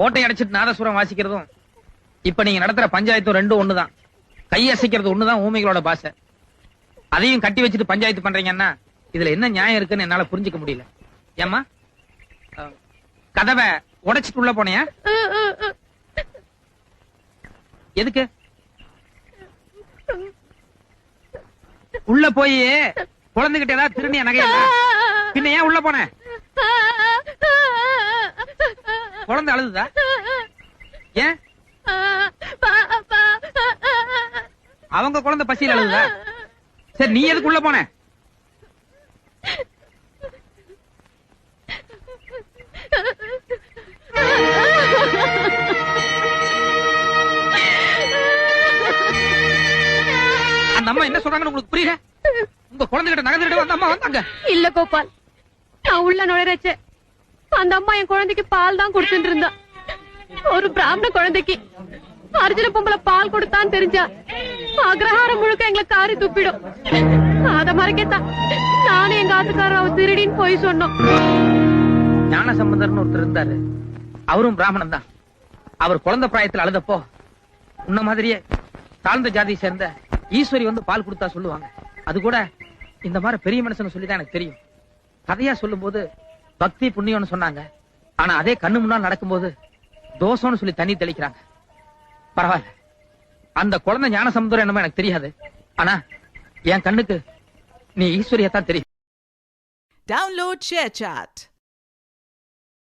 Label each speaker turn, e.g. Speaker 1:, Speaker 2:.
Speaker 1: ஓட்டை அடைச்சிட்டு நாதசுரம் வாசிக்கிறதும் இப்ப நீங்க நடத்துற பஞ்சாயத்தும் ரெண்டும் ஒண்ணுதான். கையசைக்கிறது ஒண்ணுதான் ஊமைகளோட பாஷை. அதையும் கட்டி வச்சுட்டு பஞ்சாயத்து பண்றீங்கன்னா இதுல என்ன நியாயம் இருக்குன்னு என்னால புரிஞ்சுக்க முடியல. ஏம்மா கதவை உடைச்சிட்டு உள்ள போனியா? எதுக்கு? உள்ள போய் குழந்தைகிட்ட ஏதாவது திருநிய நகையா? பின்ன ஏன் உள்ள போன? குழந்தை அழுதுதா? ஏன்? அவங்க குழந்தை பசியில் அழுதுதா? சரி, நீ எதுக்கு உள்ள போன? அந்த அம்மா என்ன சொல்றாங்கன்னு உங்களுக்கு புரியல? உங்க குழந்தைகிட்ட நகை திருட அந்த அம்மா வந்தாங்க.
Speaker 2: இல்ல கோபால், நான் உள்ள நுழைறச்ச அந்த அம்மா என் குழந்தைக்கு பால் தான் கொடுத்துட்டு இருந்தா. ஒரு பிராமண குழந்தைக்கு அர்ஜுன பொம்பளை பால் கொடுத்தான்னு தெரிஞ்சா அக்ரஹாரம் முழுக்க எங்களை காரி துப்பிடும். அத மறைக்கத்தான் நானும் எங்க ஆத்துக்காரர் அவ திருடின்னு போய் சொன்னோம்.
Speaker 1: ஞான சம்பந்தர்னு ஒருத்தர் இருந்தாரு. அவரும் பிராமணன் தான். அவர் குழந்தை பிராயத்தில் அழுதப்போ உன்ன மாதிரியே தாழ்ந்த ஜாதியை சேர்ந்த ஈஸ்வரி வந்து பால் கொடுத்தா சொல்லுவாங்க. அது கூட இந்த மாதிரி பெரிய மனுஷன் சொல்லிதான் எனக்கு தெரியும். கதையா சொல்லும் போது பக்தி புண்ணியம்னு சொன்னாங்க. ஆனா அதே கண்ணு முன்னால் நடக்கும்போது தோஷம்னு சொல்லி தண்ணி தெளிக்கிறாங்க. பரவாயில்ல, அந்த குழந்தை ஞான சமுத்திரம் என்னமோ எனக்கு தெரியாது. ஆனா என் கண்ணுக்கு நீ ஈஸ்வரியத்தான் தெரியும்.
Speaker 3: Download ShareChat.